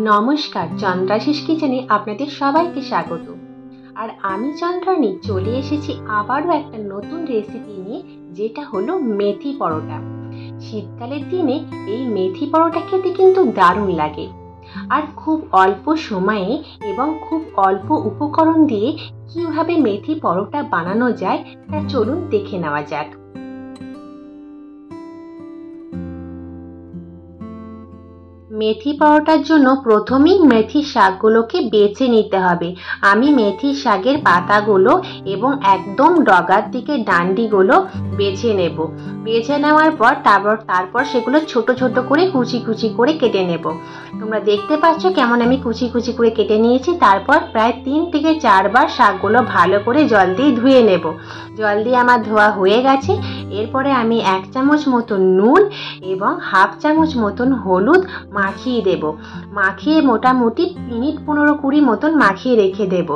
নমস্কার, চন্দ্রাশিস কিচেনে আপনাদের সবাইকে স্বাগত। আর আমি চন্দ্রানী চলে এসেছি আবারও একটা নতুন রেসিপি নিয়ে, যেটা হলো মেথি পরোটা। শীতকালের দিনে এই মেথি পরোটা খেতে কিন্তু দারুণ লাগে। আর খুব অল্প সময়ে এবং খুব অল্প উপকরণ দিয়ে কিভাবে মেথি পরোটা বানানো যায় তা চলুন দেখে নেওয়া যাক। মেথি পরোটার জন্য প্রথমেই মেথি শাকগুলোকে বেছে নিতে হবে। আমি মেথি শাকের পাতাগুলো এবং একদম ডগার দিকে ডান্ডিগুলো বেছে নেব। বেছে নেওয়ার পর তারপর সেগুলো ছোট ছোট করে কুচি কুচি করে কেটে নেব। তোমরা দেখতে পাচ্ছ কেমন আমি কুচি কুচি করে কেটে নিয়েছি। তারপর প্রায় 3 থেকে 4 বার শাকগুলো ভালো করে জল দিয়ে ধুয়ে নেব। জল দিয়ে আমার ধোয়া হয়ে গেছে। এরপরে আমি 1 চামচ মতন নুন এবং 1/2 চামচ মতন হলুদ মাখিয়ে দেব। মাখিয়ে মোটামুটি মিনিট 15-20 মতন মাখিয়ে রেখে দেব।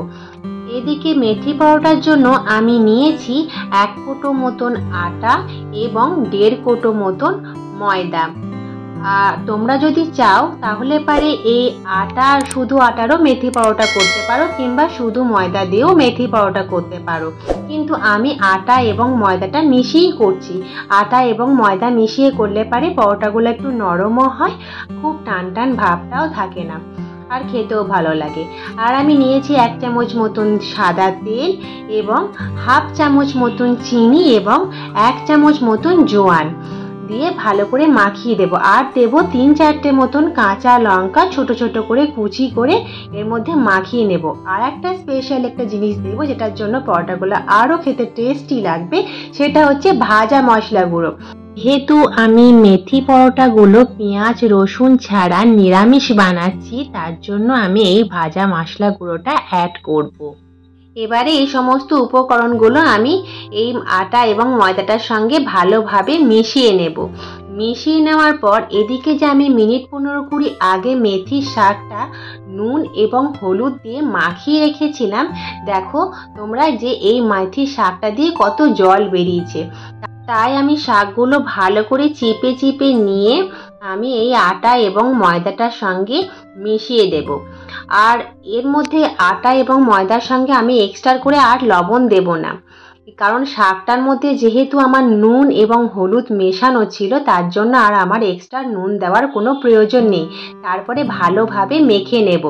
এদিকে মেথি পরোটার জন্য আমি নিয়েছি 1 কোটো মতন আটা এবং 1.5 কোটো মতন ময়দা। আর তোমরা যদি চাও তাহলে পারে এই শুধু আটারও মেথি পরোটা করতে পারো, কিংবা শুধু ময়দা দিয়েও মেথি পরোটা করতে পারো। কিন্তু আমি আটা এবং ময়দাটা মিশিয়েই করছি। আটা এবং ময়দা মিশিয়ে করলে পারে পরোটাগুলো একটু নরমও হয়, খুব টান টান ভাবটাও থাকে না, আর খেতেও ভালো লাগে। আর আমি নিয়েছি 1 চামচ মতন সাদা তেল এবং 1/2 চামচ মতন চিনি এবং 1 চামচ মতন জোয়ান দিয়ে ভালো করে মাখিয়ে দেব। আর দেব 3-4টে মতন কাঁচা লঙ্কা ছোট ছোট করে কুচি করে এর মধ্যে মাখিয়ে নেব। আর একটা স্পেশাল একটা জিনিস দেব, যেটার জন্য পরোটাগুলো আরও খেতে টেস্টি লাগবে, সেটা হচ্ছে ভাজা মশলা গুঁড়ো। যেহেতু আমি মেথি পরোটাগুলো পেঁয়াজ রসুন ছাড়া নিরামিষ বানাচ্ছি, তার জন্য আমি এই ভাজা মশলা গুঁড়োটা অ্যাড করব। এবারে এই সমস্ত উপকরণগুলো আমি এই আটা এবং ময়দাটার সঙ্গে ভালোভাবে মিশিয়ে নেব। মিশিয়ে নেওয়ার পর এদিকে যে আমি মিনিট 15-20 আগে মেথি শাকটা নুন এবং হলুদ দিয়ে মাখিয়ে রেখেছিলাম, দেখো তোমরা যে এই মেথি শাকটা দিয়ে কত জল বেরিয়েছে। তাই আমি শাকগুলো ভালো করে চিপে চিপে নিয়ে আমি এই আটা এবং ময়দাটার সঙ্গে মিশিয়ে দেব। আর এর মধ্যে আটা এবং ময়দার সঙ্গে আমি এক্সট্রা করে আর লবণ দেব না, কারণ শাকটার মধ্যে যেহেতু আমার নুন এবং হলুদ মেশানো ছিল, তার জন্য আর আমার এক্সট্রা নুন দেওয়ার কোনো প্রয়োজন নেই। তারপরে ভালোভাবে মেখে নেব।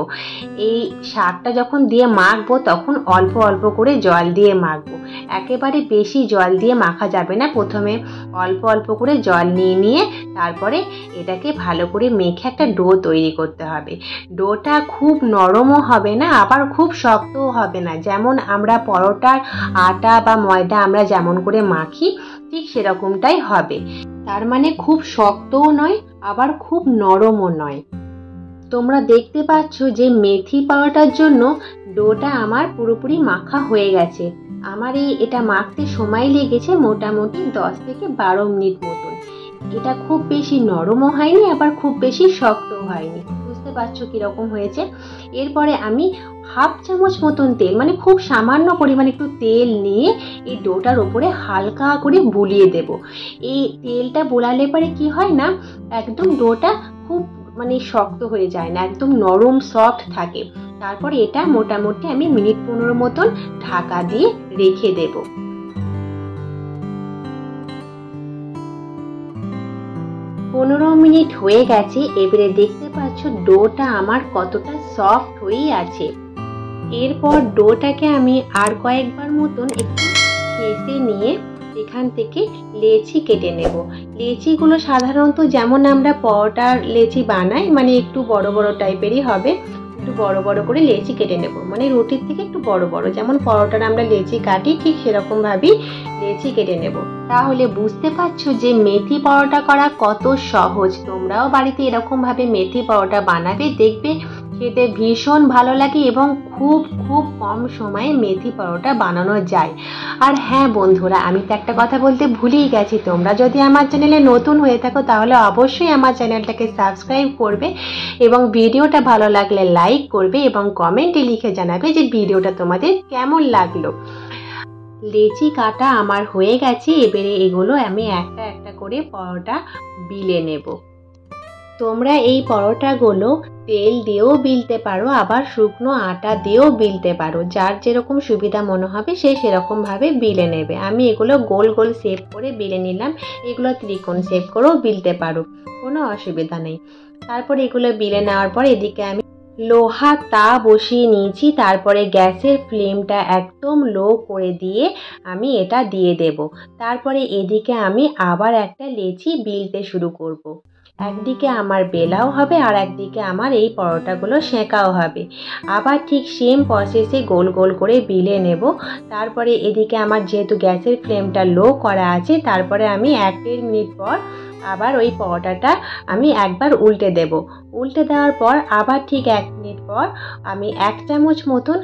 এই শাকটা যখন দিয়ে মাখবো তখন অল্প অল্প করে জল দিয়ে মাখবো, একেবারে বেশি জল দিয়ে মাখা যাবে না। প্রথমে অল্প অল্প করে জল নিয়ে তারপরে এটাকে ভালো করে মেখে একটা ডো তৈরি করতে হবে। ডোটা খুব নরমও হবে না, আবার খুব শক্তও হবে না। যেমন আমরা পরোটার আটা বা ময়দা আমরা যেমন করে মাখি ঠিক সেরকমটাই হবে। তার মানে খুব শক্তও নয়, আবার খুব নরমও নয়। তোমরা দেখতে পাচ্ছ যে মেথি পরোটার জন্য ডোটা আমার পুরোপুরি মাখা হয়ে গেছে। আমার এটা মাখতে সময় লেগেছে মোটামুটি 10 থেকে 12 মিনিট মতন। এটা খুব বেশি নরমও হয়নি, আবার খুব বেশি শক্তও হয়নি। বুঝতে পারছো কিরকম হয়েছে। এরপরে আমি 1/2 চামচ মতন তেল, মানে খুব সামান্য পরিমাণে একটু তেল নিয়ে এই ডোটার ওপরে হালকা করে বুলিয়ে দেব। এই তেলটা বোলালে পরে কি হয় না, একদম ডোটা খুব শক্ত হয়ে যায় না, একদম নরম সফট থাকে। তারপর এটা মোটামুটি আমি মিনিট 15 মতন ঢাকা দিয়ে রেখে দেব। 15 মিনিট হয়ে গেছে। এবারে দেখতে পাচ্ছ ডোটা আমার কতটা সফট হয়েই আছে। এরপর ডোটাকে আমি আর কয়েকবার মতন একটু ঘেঁষে নিয়ে এখান থেকে লেচি কেটে নেব। লেচিগুলো সাধারণত যেমন আমরা পরোটার লেচি বানাই, একটু বড় বড় টাইপেরই হবে। একটু বড় বড় করে লেচি কেটে নেব, রুটির থেকে একটু বড় বড়, যেমন পরোটার আমরা লেচি কাটি ঠিক সেরকম ভাবেই লেচি কেটে নেব। তাহলে বুঝতে পারছো যে মেথি পরোটা করা কত সহজ। তোমরাও বাড়িতে এরকম ভাবে মেথি পরোটা বানাবে, দেখবে খেতে ভীষণ ভালো লাগে এবং খুব খুব কম সময়ে মেথি পরোটা বানানো যায়। আর হ্যাঁ বন্ধুরা, আমি তো একটা কথা বলতে ভুলেই গেছি। তোমরা যদি আমার চ্যানেলে নতুন হয়ে থাকো তাহলে অবশ্যই আমার চ্যানেলটাকে সাবস্ক্রাইব করবে এবং ভিডিওটা ভালো লাগলে লাইক করবে এবং কমেন্টে লিখে জানাবে যে ভিডিওটা তোমাদের কেমন লাগলো। লেচি কাটা আমার হয়ে গেছে। এবারে এগুলো আমি একটা একটা করে পরোটা বেলে নেব। তোমরা এই পরোটাগুলো তেল দিয়েও বেলতে পারো, আবার শুকনো আটা দিয়েও বেলতে পারো। যার যেরকম সুবিধা মনে হবে সে সেরকমভাবে বেলে নেবে। আমি এগুলো গোল গোল শেপ করে বেলে নিলাম। এগুলো ত্রিকোণ শেপ করেও বেলতে পারো, কোনো অসুবিধা নেই। তারপরে এগুলো বেলে নেওয়ার পর এদিকে আমি লোহা তা বসিয়ে নিয়েছি। তারপরে গ্যাসের ফ্লেমটা একদম লো করে দিয়ে আমি এটা দিয়ে দেব। তারপরে এদিকে আমি আবার একটা লেচি বেলতে শুরু করব। একদিকে আমার বেলাও হবে আর একদিকে আমার এই পরোটাগুলো সেঁকাও হবে। আবার ঠিক সেম প্রসেসে গোল গোল করে বেলে নেব। তারপরে এদিকে আমার যেহেতু গ্যাসের ফ্লেমটা লো করা আছে, তারপরে আমি 1-1.5 মিনিট পর আবার ওই পরোটাটা আমি একবার উল্টে দেব। উল্টে দেওয়ার পর আবার ঠিক 1 মিনিট পর আমি 1 চামচ মতন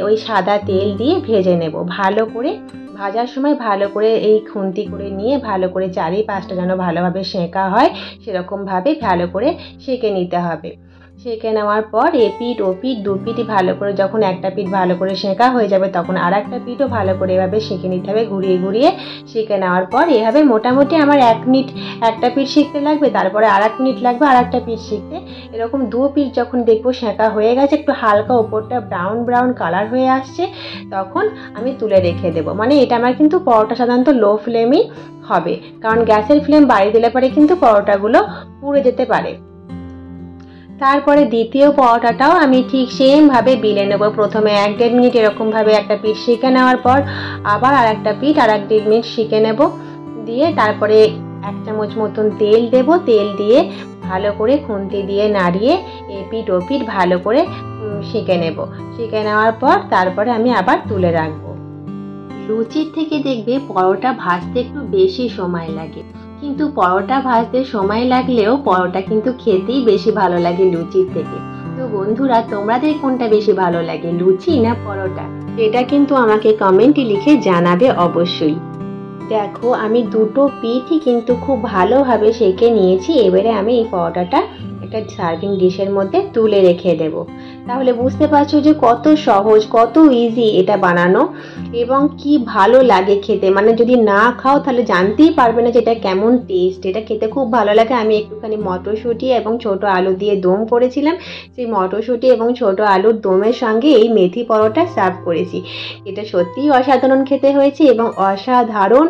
ওই সাদা তেল দিয়ে ভেজে নেব। ভালো করে ভাজার সময় ভালো করে এই খুন্তি করে নিয়ে ভালো করে চারিপাশটা যেন ভালোভাবে সেঁকা হয়, সেরকমভাবে ভালো করে সেঁকে নিতে হবে। সেঁকে নেওয়ার পর এপিঠ ওপিঠ দু পিঠই ভালো করে, যখন একটা পিঠ ভালো করে সেঁকা হয়ে যাবে তখন আর একটা পিঠও ভালো করে এভাবে সেঁকে নিতে হবে। ঘুরিয়ে ঘুরিয়ে সেঁকে নেওয়ার পর এভাবে মোটামুটি আমার 1 মিনিট একটা পিঠ শিখতে লাগবে, তারপরে আর 1 মিনিট লাগবে আর একটা পিঠ শিখতে। এরকম 2 পিঠ যখন দেখবো সেঁকা হয়ে গেছে, একটু হালকা ওপরটা ব্রাউন ব্রাউন কালার হয়ে আসছে, তখন আমি তুলে রেখে দেবো। এটা আমার কিন্তু পরোটা সাধারণত লো ফ্লেমেই হবে, কারণ গ্যাসের ফ্লেম বাড়িয়ে দিলে পরে কিন্তু পরোটাগুলো পুড়ে যেতে পারে। তারপরে দ্বিতীয় পরোটাটাও আমি ঠিক সেমভাবে বেলে নেব। প্রথমে 1-1.5 মিনিট এরকমভাবে একটা পিঠ সেঁকে নেওয়ার পর আবার আর একটা পিঠ আর 1-1.5 মিনিট সেঁকে নেব। দিয়ে তারপরে 1 চামচ মতন তেল দেব। তেল দিয়ে ভালো করে খুন্তি দিয়ে নাড়িয়ে এপিঠ ওপিঠ ভালো করে সেঁকে নেব। সেঁকে নেওয়ার পর তারপরে আমি আবার তুলে রাখবো। লুচির থেকে দেখবে পরোটা ভাজতে একটু বেশি সময় লাগে, কিন্তু পরোটা ভাজতে সময় লাগলেও পরোটা কিন্তু খেতেই বেশি ভালো লাগে লুচির থেকে। তো বন্ধুরা, তোমাদের কোনটা বেশি ভালো লাগে, লুচি না পরোটা? এটা কিন্তু আমাকে কমেন্টে লিখে জানাবে অবশ্যই। দেখো, আমি দুটো পিঠই কিন্তু খুব ভালোভাবে সেঁকে নিয়েছি। এবারে আমি এই পরোটাটা একটা সার্ভিং ডিশের মধ্যে তুলে রেখে দেব। তাহলে বুঝতে পারছো যে কত সহজ, কত ইজি এটা বানানো, এবং কি ভালো লাগে খেতে। যদি না খাও তাহলে জানতেই পারবে না যে এটা কেমন টেস্ট। এটা খেতে খুব ভালো লাগে। আমি একটুখানি মটরশুঁটি এবং ছোট আলু দিয়ে দম করেছিলাম। সেই মটরশুঁটি এবং ছোট আলুর দমের সঙ্গে এই মেথি পরোটা সার্ভ করেছি। এটা সত্যিই অসাধারণ খেতে হয়েছে এবং অসাধারণ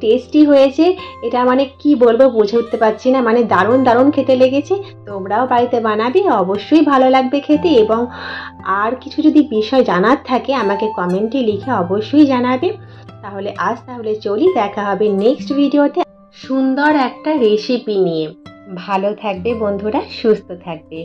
টেস্টি হয়েছে। এটা কি বলবো বুঝে উঠতে পারছি না, দারুণ দারুণ খেতে লেগেছে। তোমরাও বাড়িতে বানাবে, অবশ্যই ভালো লাগবে খেতে। এবং আর কিছু যদি বিষয় জানার থাকে আমাকে কমেন্টে লিখে অবশ্যই জানাবে। তাহলে চলি, দেখা হবে নেক্সট ভিডিওতে সুন্দর একটা রেসিপি নিয়ে। ভালো থাকবে বন্ধুরা, সুস্থ থাকবে।